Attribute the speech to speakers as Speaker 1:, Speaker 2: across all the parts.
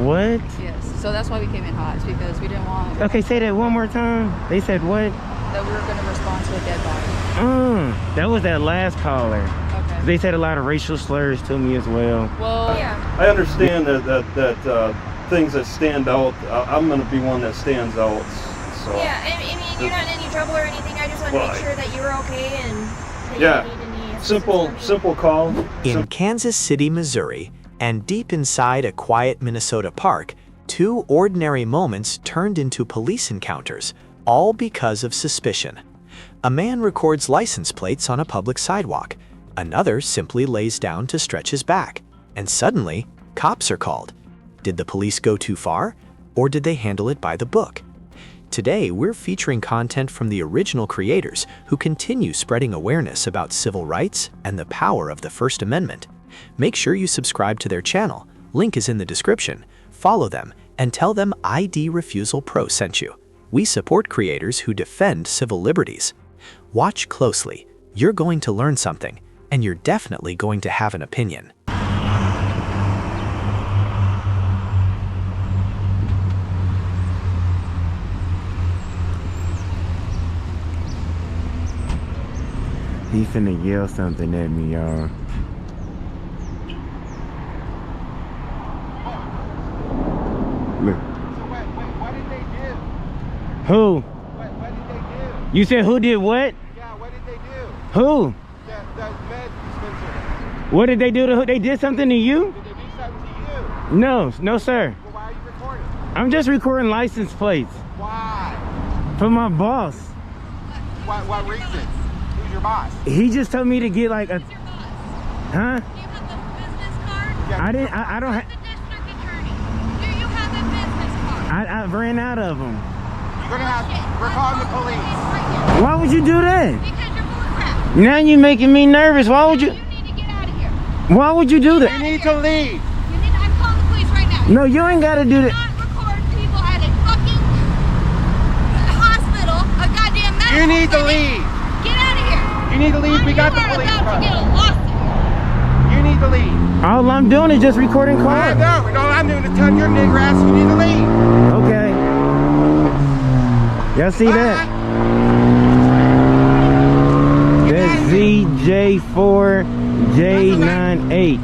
Speaker 1: What?
Speaker 2: Yes. So that's why we came in hot, because we didn't want...
Speaker 1: Okay, say that one more time. They said what?
Speaker 2: That we were going to respond to a dead body.
Speaker 1: That was that last caller.
Speaker 2: Okay.
Speaker 1: They said a lot of racial slurs to me as well.
Speaker 2: Well, yeah.
Speaker 3: I understand that things that stand out, I'm going to be one that stands out. So.
Speaker 4: Yeah, I mean, you're not in any trouble or anything. I just want to make sure that you were okay and that you didn't need any assistance.
Speaker 3: Simple call.
Speaker 5: In Kansas City, Missouri, and deep inside a quiet Minnesota park, two ordinary moments turned into police encounters, all because of suspicion. A man records license plates on a public sidewalk. Another simply lays down to stretch his back. And suddenly, cops are called. Did the police go too far, or did they handle it by the book? Today, we're featuring content from the original creators who continue spreading awareness about civil rights and the power of the First Amendment. Make sure you subscribe to their channel. Link is in the description. Follow them and tell them ID Refusal Pro sent you. We support creators who defend civil liberties. Watch closely. You're going to learn something, and you're definitely going to have an opinion.
Speaker 1: He finna yell something at me, y'all. Look.
Speaker 6: So what did they do?
Speaker 1: Who?
Speaker 6: What did they do?
Speaker 1: You said who did what?
Speaker 6: Yeah, what did they do?
Speaker 1: Who?
Speaker 6: The med dispenser.
Speaker 1: What did they do to who? They did something to you?
Speaker 6: Did they do something to you?
Speaker 1: No, sir.
Speaker 6: Well, why are you recording?
Speaker 1: I'm just recording license plates
Speaker 6: Why?
Speaker 1: for my boss.
Speaker 6: What reason? Who's your boss?
Speaker 1: He just told me to get like a,
Speaker 4: Who's your boss?
Speaker 1: huh?
Speaker 4: Do you have the business card?
Speaker 6: Yeah.
Speaker 1: I didn't. I don't.
Speaker 4: The district attorney. Do you have a business card?
Speaker 1: I ran out of them.
Speaker 6: You're gonna have.
Speaker 4: Shit.
Speaker 6: We're calling the police.
Speaker 4: Right here.
Speaker 1: Why would you do that?
Speaker 4: Because you're full of crap.
Speaker 1: Now you making me nervous. Why would you?
Speaker 4: You need to get out of here.
Speaker 1: Why would you do
Speaker 6: You
Speaker 1: that?
Speaker 6: need to leave.
Speaker 4: You need. I'm calling the police right now.
Speaker 1: No, you ain't gotta do
Speaker 4: Do
Speaker 1: that.
Speaker 4: not record people at a fucking hospital, a goddamn medical
Speaker 6: You need to
Speaker 4: clinic.
Speaker 6: leave.
Speaker 4: Get out of here.
Speaker 6: You need to leave. We got the
Speaker 4: You are
Speaker 6: police.
Speaker 4: about to
Speaker 6: coming.
Speaker 4: get a lawsuit.
Speaker 6: You need to leave.
Speaker 1: All I'm doing is just recording
Speaker 6: I
Speaker 1: calls.
Speaker 6: know. No, I'm doing to tell your nigger ass you need to leave.
Speaker 1: Okay. Y'all see that? That's ZJ4J9H.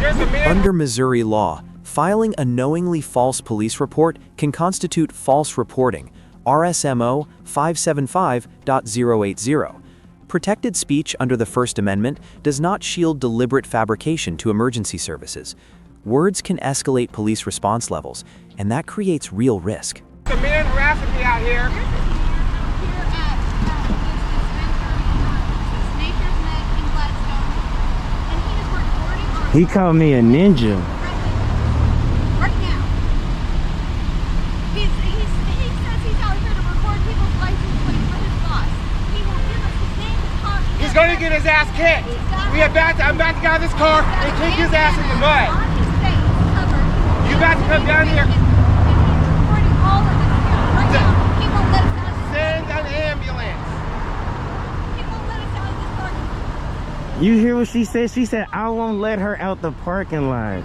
Speaker 6: There's a man.
Speaker 5: Under Missouri law, filing a knowingly false police report can constitute false reporting, RSMO 575.080. Protected speech under the First Amendment does not shield deliberate fabrication to emergency services. Words can escalate police response levels, and that creates real risk.
Speaker 6: There's a man harassing me out here.
Speaker 4: Here at this Nature's Med in Gladstone, and he is recording our
Speaker 1: He called me a ninja.
Speaker 4: right now. He says he's out here to record people's license plates for his boss. He won't give us his name, his car.
Speaker 6: He's gonna get his ass kicked. I'm about to get out of this car and kick his ass in the mud.
Speaker 4: On his face covered.
Speaker 6: You about to come down here.
Speaker 4: And he's recording all of this here right now. He won't let us out of this.
Speaker 6: Send an ambulance.
Speaker 4: He won't let us out of this parking lot.
Speaker 1: You hear what she said? She said, I won't let her out the parking lot.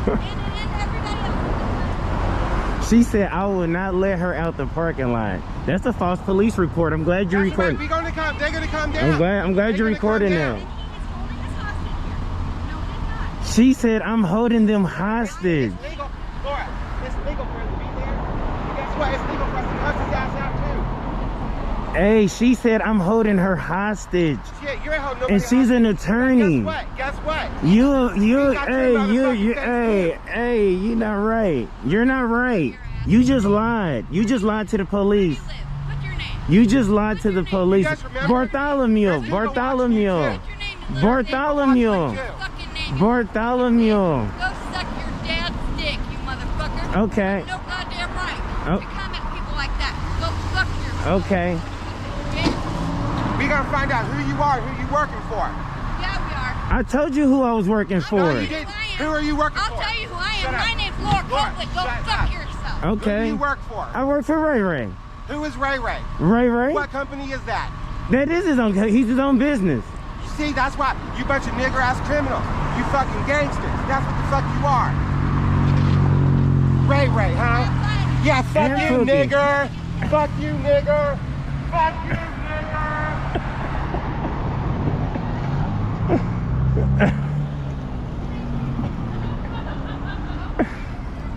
Speaker 4: And everybody else.
Speaker 1: She said, I will not let her out the parking lot. That's a false police report. I'm glad you're
Speaker 6: That's right.
Speaker 1: recording.
Speaker 6: They're gonna come down.
Speaker 1: I'm glad you're recording now.
Speaker 4: And he is holding us hostage here. No, it is not.
Speaker 1: She said, I'm holding them hostage.
Speaker 6: It's legal, Laura. It's legal for him to be there. And guess what? It's legal for us to cuss his ass out too.
Speaker 1: Hey, she said, I'm holding her hostage.
Speaker 6: Shit, you're holding nobody
Speaker 1: And she's an
Speaker 6: hostage.
Speaker 1: attorney.
Speaker 6: Guess what?
Speaker 1: You,
Speaker 6: got
Speaker 1: hey,
Speaker 6: your
Speaker 1: you,
Speaker 6: motherfucking
Speaker 1: hey, you're not right. You're not right. You just lied. You just lied to the police.
Speaker 4: What's your name?
Speaker 1: You just lied to the police.
Speaker 6: guys remember?
Speaker 1: Bartholomew.
Speaker 6: Guys, you
Speaker 1: Bartholomew.
Speaker 4: What's your name?
Speaker 1: Bartholomew.
Speaker 4: Fucking name.
Speaker 1: Bartholomew.
Speaker 4: Go suck your dad's dick, you motherfucker.
Speaker 1: Okay.
Speaker 4: No goddamn right
Speaker 1: Oh.
Speaker 4: to come at people like that. Go fuck yourself.
Speaker 1: Okay.
Speaker 4: Okay?
Speaker 6: We gotta find out who you are, who you working for.
Speaker 4: Yeah, we are.
Speaker 1: I told you who I was working for.
Speaker 6: No, you didn't. Who are you working
Speaker 4: I'll
Speaker 6: for?
Speaker 4: tell you who I am.
Speaker 6: Shut up.
Speaker 4: My name's Laura
Speaker 6: Laura,
Speaker 4: Copeland. Go
Speaker 6: shut
Speaker 4: fuck
Speaker 6: up.
Speaker 4: yourself.
Speaker 6: Who do
Speaker 1: Okay.
Speaker 6: you work for?
Speaker 1: I work for Ray Ray.
Speaker 6: Who is Ray Ray?
Speaker 1: Ray Ray?
Speaker 6: What company is that?
Speaker 1: That is his own. He's his own business.
Speaker 6: see, that's why you bunch of nigger ass criminals. You fucking gangsters. That's what the fuck you are. Ray, huh? Yeah, fuck you, nigger. Fuck you, nigger. Fuck you, nigger.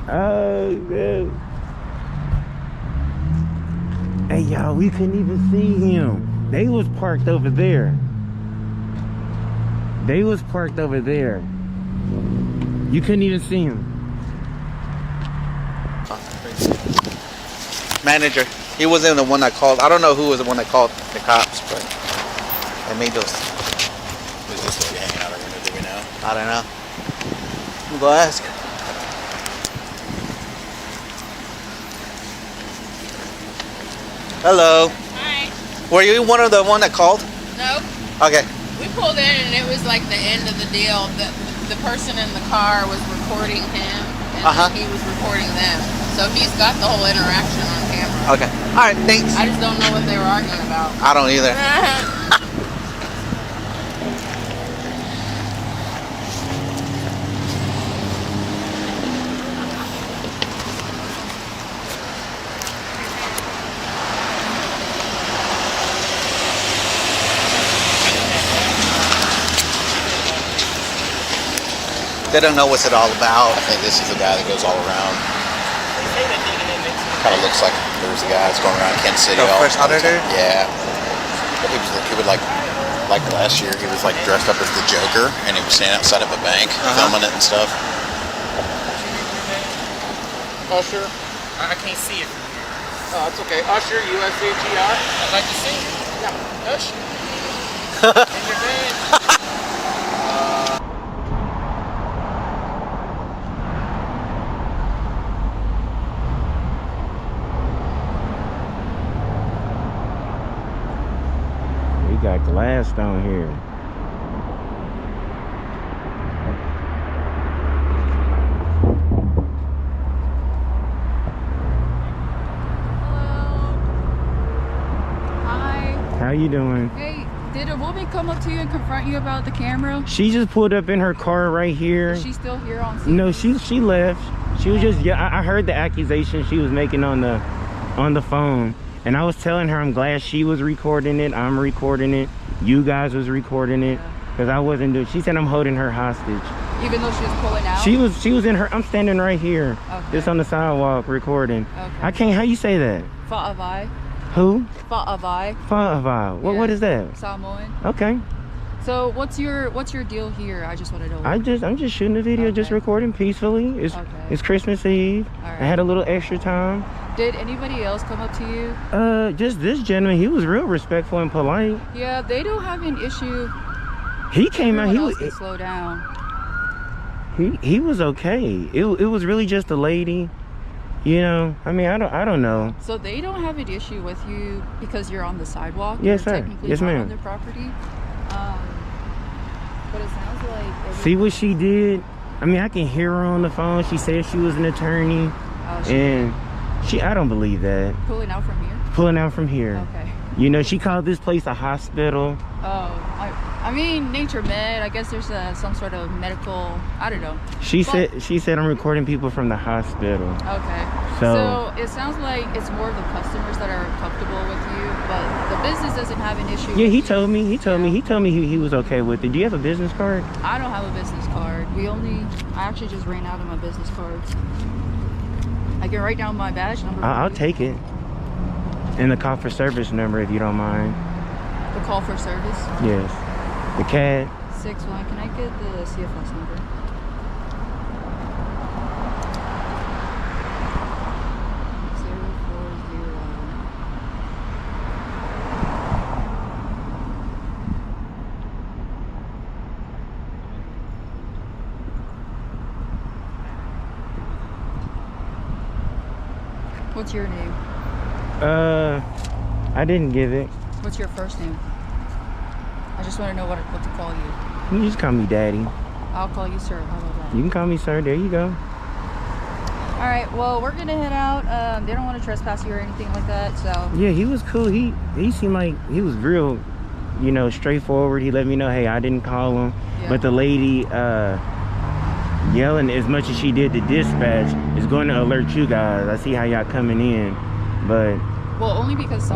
Speaker 1: Oh, man. Hey, y'all, we couldn't even see him. They was parked over there. They was parked over there. You couldn't even see him.
Speaker 7: Manager. He wasn't the one that called. I don't know who was the one that called the cops, but they made those.
Speaker 8: Who's this lady hanging out over there? Do we know?
Speaker 7: I don't know. I'm gonna ask. Hello.
Speaker 9: Hi.
Speaker 7: Were you one of the one that called?
Speaker 9: No.
Speaker 7: Okay.
Speaker 9: We pulled in and it was like the end of the deal. The person in the car was recording him and he was recording them. So he's got the whole interaction on camera.
Speaker 7: Okay. All right. Thanks.
Speaker 9: I just don't know what they were arguing about.
Speaker 7: I don't either. They don't know what's it all about.
Speaker 8: I think this is the guy that goes all around. Kind of looks like there's a guy that's going around Kansas City.
Speaker 7: The
Speaker 8: all
Speaker 7: first
Speaker 8: the time.
Speaker 7: auditor?
Speaker 8: Yeah. But he would like last year, he was like dressed up as the Joker, and he was standing outside of a bank filming it and stuff.
Speaker 6: Usher. I can't see it from here. Oh, it's okay. Usher, USHER. I'd like to see it. Yeah, Usher. In your bed.
Speaker 1: Got glass down here.
Speaker 2: Hello. Hi.
Speaker 1: How you doing?
Speaker 2: Hey, did a woman come up to you and confront you about the camera?
Speaker 1: She just pulled up in her car right here.
Speaker 2: Is she still here on scene?
Speaker 1: No, she left. She was just, yeah, I heard the accusation she was making on the phone. And I was telling her I'm glad she was recording it. I'm recording it. You guys was recording it. Because I wasn't doing. She said I'm holding her hostage.
Speaker 2: Even though she was pulling out?
Speaker 1: She was in her. I'm standing right here.
Speaker 2: Okay.
Speaker 1: Just on the sidewalk recording.
Speaker 2: Okay.
Speaker 1: I can't. How you say that?
Speaker 2: Fa'avai.
Speaker 1: Who?
Speaker 2: Fa'avai.
Speaker 1: Fa'avai. What is that?
Speaker 2: Samoan.
Speaker 1: Okay.
Speaker 2: So what's your deal here? I just want to know.
Speaker 1: I'm just shooting a video, just recording peacefully. It's Christmas Eve.
Speaker 2: All right.
Speaker 1: I had a little extra time.
Speaker 2: Did anybody else come up to you?
Speaker 1: Just this gentleman. He was real respectful and polite.
Speaker 2: Yeah, they don't have an issue.
Speaker 1: He came out. He was
Speaker 2: slow down.
Speaker 1: He was okay. It was really just a lady. You know, I mean, I don't know.
Speaker 2: So they don't have an issue with you because you're on the sidewalk.
Speaker 1: Yes,
Speaker 2: you're
Speaker 1: sir.
Speaker 2: Technically
Speaker 1: Yes,
Speaker 2: not
Speaker 1: ma'am.
Speaker 2: on their property. But it sounds like.
Speaker 1: See what she did? I mean, I can hear her on the phone. She said she was an attorney, and I don't believe that.
Speaker 2: Pulling out from here.
Speaker 1: Pulling out from here.
Speaker 2: Okay.
Speaker 1: You know, she called this place a hospital.
Speaker 2: Oh, I mean, Nature Med. I guess there's some sort of medical. I don't know.
Speaker 1: She said I'm recording people from the hospital.
Speaker 2: Okay.
Speaker 1: So
Speaker 2: it sounds like it's more of the customers that are comfortable with you, but the business doesn't have an issue.
Speaker 1: yeah,
Speaker 2: with
Speaker 1: he
Speaker 2: you.
Speaker 1: told me he was okay with it. Do you have a business card?
Speaker 2: I don't have a business card. I actually just ran out of my business cards. I can write down my badge number.
Speaker 1: I'll take it. And the call for service number, if you don't mind.
Speaker 2: The call for service.
Speaker 1: Yes. The CAD.
Speaker 2: 61. Can I get the CFS number? What's your name?
Speaker 1: I didn't give it.
Speaker 2: What's your first name? I just want to know what to call you.
Speaker 1: You can just call me Daddy.
Speaker 2: I'll call you sir. How about that?
Speaker 1: You can call me sir. There you go.
Speaker 2: All right. Well, we're gonna head out. They don't want to trespass you or anything like that. So.
Speaker 1: Yeah, he was cool. He seemed like he was real you know, straightforward. He let me know, hey, I didn't call him.
Speaker 2: Yeah.
Speaker 1: But the lady yelling as much as she did to dispatch is going to alert you guys. I see how y'all coming in, but...
Speaker 2: Well, only because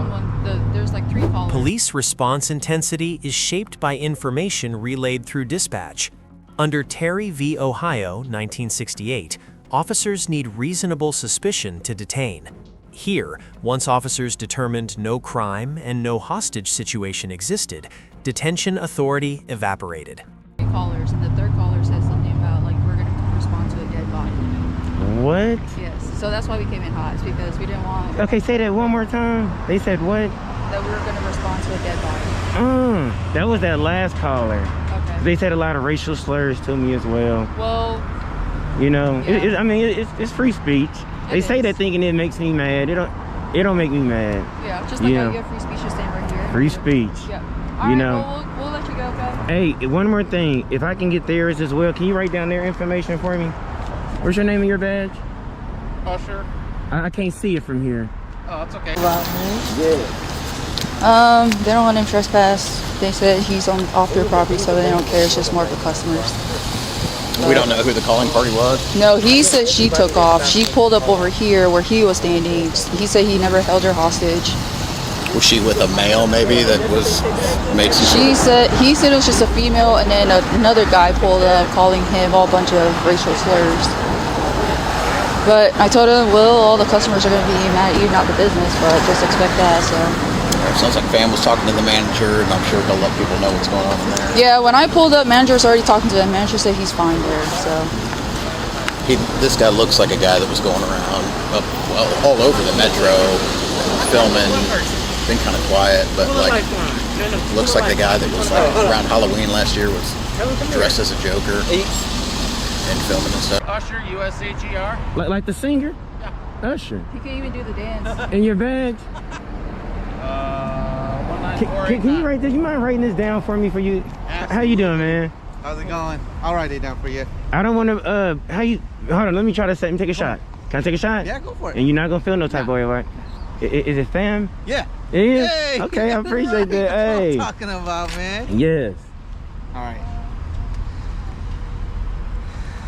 Speaker 2: there's like 3 callers.
Speaker 10: Police response intensity is shaped by information relayed through dispatch. Under Terry v. Ohio, 1968, officers need reasonable suspicion to detain. Here, once officers determined no crime and no hostage situation existed, detention authority evaporated.
Speaker 2: 3 callers, and the 3rd caller said something about like we're gonna respond to a dead body.
Speaker 1: What?
Speaker 2: Yes, so that's why we came in hot, is because we didn't want.
Speaker 1: Okay, say that one more time. They said what?
Speaker 2: That we were gonna respond to a dead body.
Speaker 1: That was that last caller.
Speaker 2: Okay.
Speaker 1: They said a lot of racial slurs to me as well.
Speaker 2: Well,
Speaker 1: you know,
Speaker 2: yeah.
Speaker 1: I mean, it's free speech. They say that thinking it makes me mad. It don't make me mad.
Speaker 2: Yeah, just like how you have free speech, you're staying right here.
Speaker 1: Free speech.
Speaker 2: Yeah.
Speaker 1: You
Speaker 2: All right,
Speaker 1: know.
Speaker 2: well, we'll let you go, okay?
Speaker 1: Hey, one more thing. If I can get theirs as well, can you write down their information for me? What's your name and your badge?
Speaker 6: Oh, sure.
Speaker 1: I can't see it from here.
Speaker 6: Oh, it's okay.
Speaker 1: Yeah.
Speaker 2: They don't want him trespass. They said he's off their property, so they don't care. It's just more for customers.
Speaker 8: We don't know who the calling party was.
Speaker 2: No, he said she took off. She pulled up over here where he was standing. He said he never held her hostage.
Speaker 8: Was she with a male maybe that was made some
Speaker 2: He said it was just a female, and then another guy pulled up calling him all bunch of racial slurs. But I told him, well, all the customers are going to be mad at you, not the business, but just expect that. So.
Speaker 8: It sounds like Fam was talking to the manager, and I'm sure he'll let people know what's going on in there.
Speaker 2: Yeah, when I pulled up, manager's already talking to him. Manager said he's fine there. So.
Speaker 8: This guy looks like a guy that was going around all over the metro, filming. Been kind of quiet, but like looks like the guy that was like around Halloween last year was dressed as a Joker and filming and stuff.
Speaker 6: Usher, USHER.
Speaker 1: Like the singer?
Speaker 6: Yeah.
Speaker 1: Usher.
Speaker 2: He can't even do the dance.
Speaker 1: And your badge?
Speaker 6: 194.
Speaker 1: Can you write this? You mind writing this down for me? For you? How you doing, man?
Speaker 6: How's it going? I'll write it down for you.
Speaker 1: I don't want to. How you? Hold on. Let me try to set and take a shot. Can I take a shot?
Speaker 6: Yeah, go for it.
Speaker 1: And you're not gonna feel no type of way, right? Is it Fam?
Speaker 6: Yeah.
Speaker 1: It is?
Speaker 6: Hey.
Speaker 1: Okay, I appreciate that. Hey.
Speaker 6: What I'm talking about, man.
Speaker 1: Yes.
Speaker 6: All right.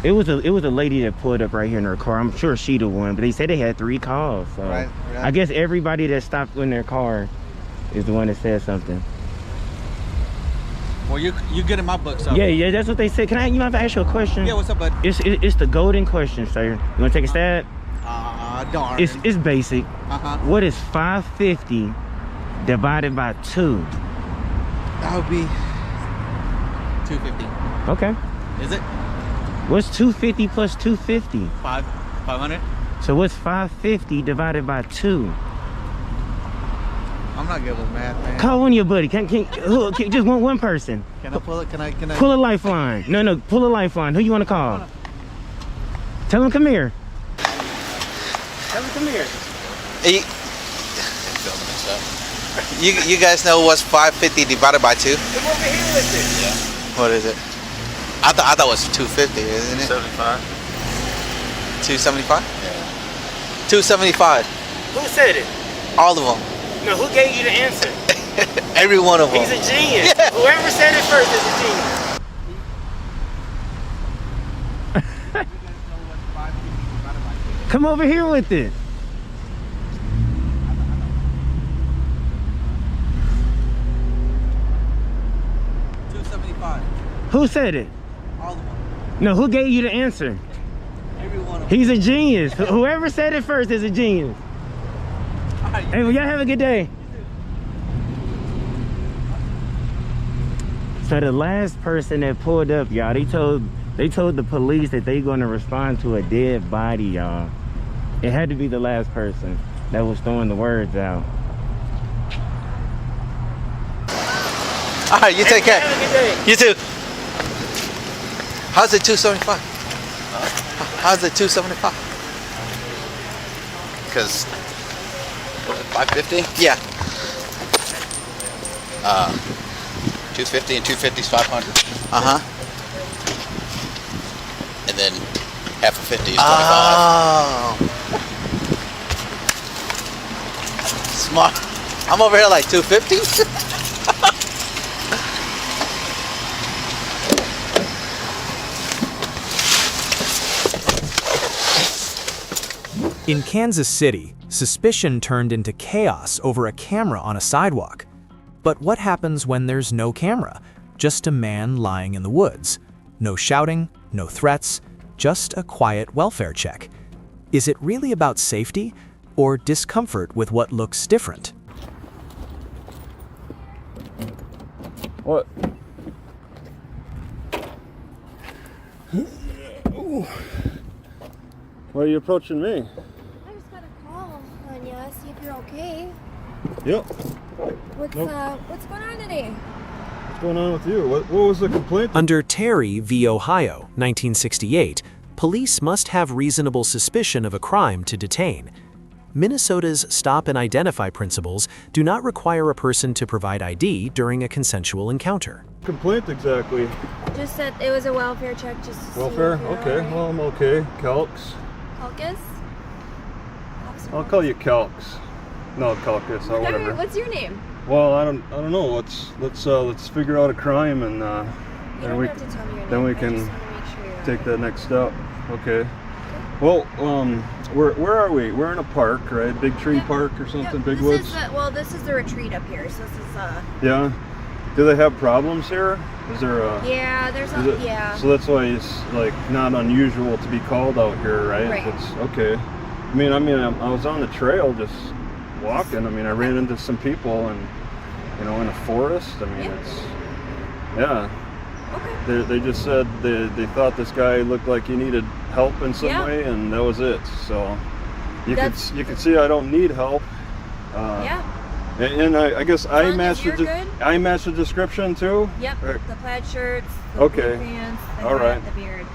Speaker 1: It was a lady that pulled up right here in her car. I'm sure she the one, but they said they had 3 calls. So
Speaker 6: Right.
Speaker 1: I guess everybody that stopped in their car is the one that said something.
Speaker 6: Well, you good in my book, so.
Speaker 1: Yeah, that's what they said. Can you mind if I ask you a question?
Speaker 6: Yeah, what's up, bud?
Speaker 1: It's the golden question, sir. You want to take a stab?
Speaker 6: Darn.
Speaker 1: It's basic. What is 550 divided by 2?
Speaker 6: That would be 250.
Speaker 1: Okay.
Speaker 6: Is it?
Speaker 1: What's 250 plus 250?
Speaker 6: 500?
Speaker 1: So what's 550 divided by 2?
Speaker 6: I'm not good with math, man.
Speaker 1: Call one of your buddy. Can just one person.
Speaker 6: Can I pull it? Can I?
Speaker 1: Pull a lifeline. No, pull a lifeline. Who you want to call? Tell him come here. Tell him come here.
Speaker 7: Hey, you guys know what's 550 divided by 2?
Speaker 1: Come over here with it.
Speaker 7: Yeah. What is it? I thought it was 250, isn't it?
Speaker 8: 75.
Speaker 7: 275? Yeah. 275.
Speaker 1: Who said it?
Speaker 7: All of them.
Speaker 1: No, who gave you the answer?
Speaker 7: Every one of them.
Speaker 1: He's a genius.
Speaker 7: Yeah.
Speaker 1: Whoever said it first is a genius. Come over here with it. Who said it?
Speaker 6: All of them.
Speaker 1: No, who gave you the answer?
Speaker 6: Every one of them.
Speaker 1: He's a genius. Whoever said it first is a genius. Hey, well, y'all have a good day. So the last person that pulled up, y'all, they told the police that they gonna respond to a dead body, y'all. It had to be the last person that was throwing the words out.
Speaker 7: All right, you take care.
Speaker 1: Have a good day.
Speaker 7: You too. How's it 275? How's it 275?
Speaker 8: Because 550?
Speaker 7: Yeah.
Speaker 8: 250 and 250 is 500.
Speaker 7: Uh-huh.
Speaker 8: And then half of 50 is 25.
Speaker 7: Oh. Smart. I'm over here like 250.
Speaker 10: In Kansas City, suspicion turned into chaos over a camera on a sidewalk. But what happens when there's no camera? Just a man lying in the woods. No shouting, no threats, just a quiet welfare check. Is it really about safety or discomfort with what looks different?
Speaker 3: What? Why are you approaching me?
Speaker 4: I just got a call on you, see if you're okay.
Speaker 3: Yep.
Speaker 4: What's going on today?
Speaker 3: What's going on with you? What was the complaint?
Speaker 10: Under Terry v. Ohio, 1968, police must have reasonable suspicion of a crime to detain. Minnesota's stop and identify principles do not require a person to provide ID during a consensual encounter.
Speaker 3: Complaint exactly?
Speaker 4: Just that it was a welfare check, just to
Speaker 3: Welfare?
Speaker 4: see if you're
Speaker 3: Okay,
Speaker 4: all right.
Speaker 3: well, I'm okay. Calcs?
Speaker 4: Calcus?
Speaker 3: I'll call you Calcs. No, Calcus, whatever.
Speaker 4: What's your name?
Speaker 3: Well, I don't know. Let's figure out a crime and
Speaker 4: You
Speaker 3: then
Speaker 4: don't
Speaker 3: we
Speaker 4: have to tell me your name.
Speaker 3: then we
Speaker 4: I
Speaker 3: can
Speaker 4: just want to make sure you're
Speaker 3: take
Speaker 4: all
Speaker 3: that next step. Okay. Well, where are we? We're in a park, right? Big tree park or something, big woods?
Speaker 4: This is the retreat up here, so this is
Speaker 3: Yeah. Do they have problems here? Is there a...
Speaker 4: Yeah, there's yeah.
Speaker 3: So that's why it's like not unusual to be called out here, right?
Speaker 4: Right.
Speaker 3: It's okay. I mean, I was on the trail just walking. I mean, I ran into some people and, in a forest. I mean, yeah.
Speaker 4: Okay.
Speaker 3: They just said they thought this guy looked like he needed help in some way, and that was it. So you can see I don't need help.
Speaker 4: Yeah.
Speaker 3: And I guess I matched
Speaker 4: the
Speaker 3: description too.
Speaker 4: Yep. The plaid shirts. The blue pants. The hat, the beard.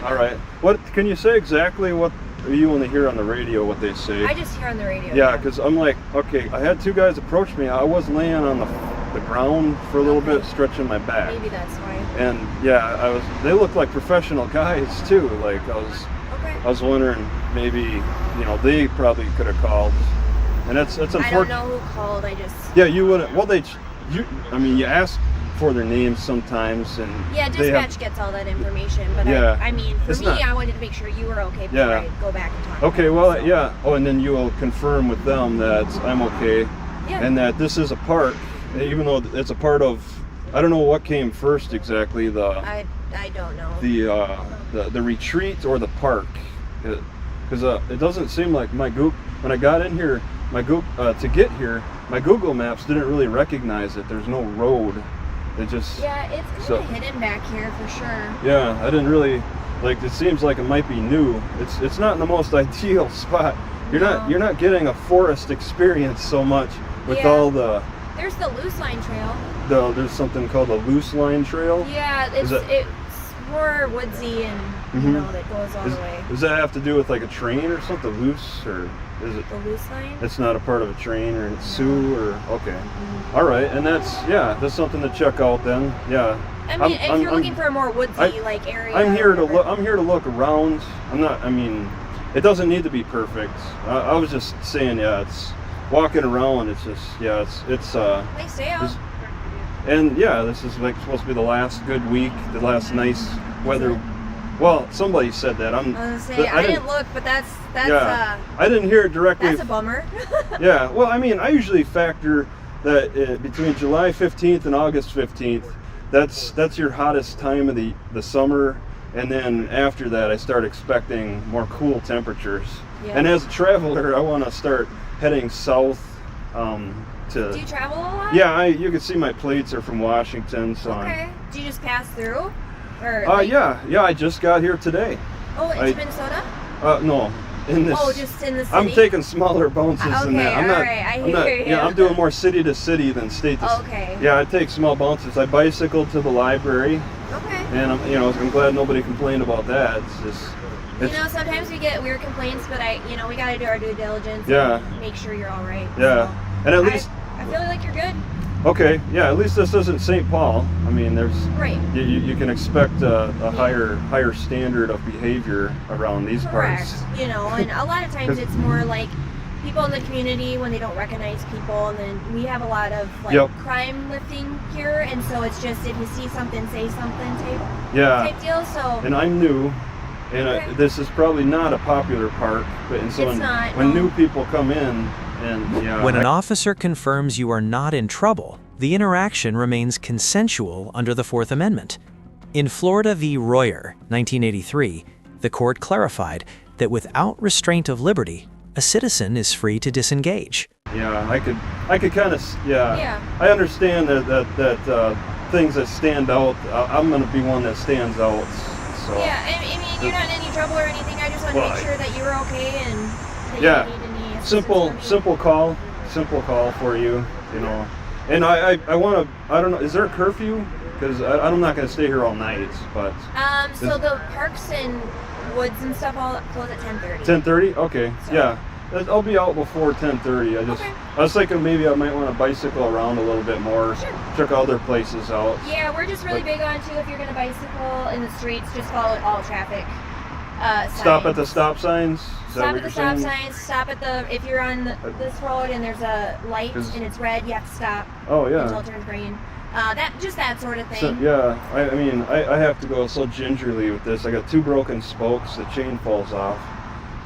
Speaker 3: All right. What can you say exactly? What you only hear on the radio? What they say?
Speaker 4: I just hear on the radio.
Speaker 3: Yeah, because I'm like, okay, I had two guys approach me. I was laying on the ground for a little bit, stretching my back.
Speaker 4: Maybe that's why.
Speaker 3: And yeah, they looked like professional guys too. Like I was wondering maybe they probably could have called. And that's unfortunate.
Speaker 4: I don't know who called. I just.
Speaker 3: Yeah, you wouldn't. Well, you ask for their names sometimes, and
Speaker 4: yeah, dispatch gets all that information. But
Speaker 3: yeah,
Speaker 4: I mean, for me, I wanted to make sure you were okay before I go back and talk.
Speaker 3: Okay, well, yeah. Oh, and then you will confirm with them that I'm okay, and that this is a park, even though it's a part of. I don't know what came first exactly.
Speaker 4: I don't know.
Speaker 3: The retreat or the park, because it doesn't seem like when I got in here. To get here, my Google Maps didn't really recognize it. There's no road. It just
Speaker 4: it's kind of hidden back here for sure.
Speaker 3: Yeah, I didn't really it seems like it might be new. It's not in the most ideal spot. You're not getting a forest experience so much with all the.
Speaker 4: There's the loose line trail.
Speaker 3: There's something called a loose line trail.
Speaker 4: Yeah, it's more woodsy and that goes all the way.
Speaker 3: Does that have to do with like a train or something loose, or is it
Speaker 4: the loose line?
Speaker 3: It's not a part of a train or Sioux or okay. All right, and that's something to check out then. Yeah.
Speaker 4: I mean, if you're looking for a more woodsy area.
Speaker 3: I'm here to look around. It doesn't need to be perfect. I was just saying, it's walking around. It's just it's
Speaker 4: nice day out.
Speaker 3: And this is supposed to be the last good week, the last nice weather. Well, somebody said that.
Speaker 4: I was gonna say I didn't look, but that's
Speaker 3: I didn't hear it directly.
Speaker 4: That's a bummer.
Speaker 3: Yeah, well, I mean, I usually factor that between July 15th and August 15th, that's your hottest time of the summer, and then after that, I start expecting more cool temperatures. Yeah. And as a traveler, I want to start heading south.
Speaker 4: Do you travel a lot?
Speaker 3: Yeah, you can see my plates are from Washington. So
Speaker 4: okay. Do you just pass through? Or
Speaker 3: yeah, I just got here today.
Speaker 4: Oh, into Minnesota?
Speaker 3: No, in this.
Speaker 4: Oh, just in the city.
Speaker 3: I'm taking smaller bounces than that.
Speaker 4: I'm not. I hear you.
Speaker 3: Yeah, I'm doing more city to city than state to.
Speaker 4: Okay.
Speaker 3: Yeah, I take small bounces. I bicycle to the library.
Speaker 4: Okay.
Speaker 3: And I'm glad nobody complained about that. It's
Speaker 4: sometimes we get weird complaints, but we gotta do our due diligence.
Speaker 3: Yeah.
Speaker 4: And make sure you're all right.
Speaker 3: Yeah.
Speaker 4: So
Speaker 3: and at least.
Speaker 4: I feel like you're good.
Speaker 3: Okay, yeah, at least this isn't St. Paul. I mean, there's you can expect a higher standard of behavior around these parts.
Speaker 4: And a lot of times it's more like people in the community when they don't recognize people, and then we have a lot of crime lifting here, and so it's just if you see something, say something type deal. So
Speaker 3: and I'm new, And this is probably not a popular park, but and so when new people come in, and
Speaker 10: when an officer confirms you are not in trouble, the interaction remains consensual under the Fourth Amendment. In Florida v. Royer, 1983, the court clarified that without restraint of liberty, a citizen is free to disengage.
Speaker 3: Yeah, I could kind of, I understand that things that stand out, I'm going to be one that stands out. So.
Speaker 4: Yeah, I mean, you're not in any trouble or anything. I just want to make sure that you're okay and that you don't need any assistance. Simple call for you, you know. And I want to, I don't know, is there a curfew? Because I'm not going to stay here all night, but. So the parks and woods and stuff all close at 10:30.
Speaker 3: 10:30? Okay, so. Yeah. I'll be out before 10:30. I was thinking maybe I might want to bicycle around a little bit more, check other places out.
Speaker 4: Yeah, we're just really big on too. If you're gonna bicycle in the streets, just follow all traffic.
Speaker 3: Stop at the stop signs.
Speaker 4: Stop at the stop signs. Stop at the if you're on this road and there's a light and it's red, you have to stop.
Speaker 3: Oh yeah.
Speaker 4: Until it turns green. That sort of thing.
Speaker 3: So, yeah, I mean I have to go so gingerly with this. I got 2 broken spokes. The chain falls off.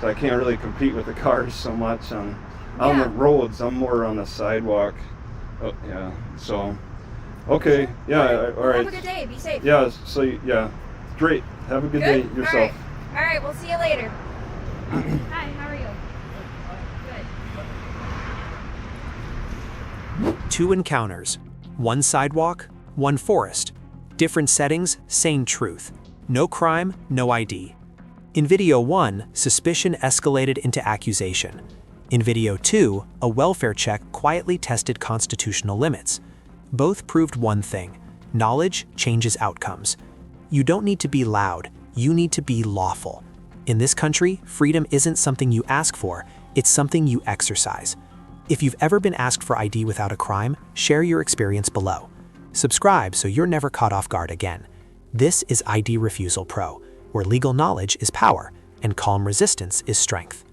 Speaker 3: So I can't really compete with the cars so much on the roads. I'm more on the sidewalk. Oh, yeah. So, okay. Yeah. All right.
Speaker 4: Have a good day. Be safe.
Speaker 3: Yeah. So yeah, great. Have a good day yourself.
Speaker 4: All right. We'll see you later. Hi. How are you? Good.
Speaker 10: 2 encounters. 1 sidewalk, 1 forest. Different settings, same truth. No crime, no ID. In video 1, suspicion escalated into accusation. In video 2, a welfare check quietly tested constitutional limits. Both proved one thing: knowledge changes outcomes. You don't need to be loud, you need to be lawful. In this country, freedom isn't something you ask for, it's something you exercise. If you've ever been asked for ID without a crime, share your experience below. Subscribe so you're never caught off guard again. This is ID Refusal Pro, where legal knowledge is power and calm resistance is strength.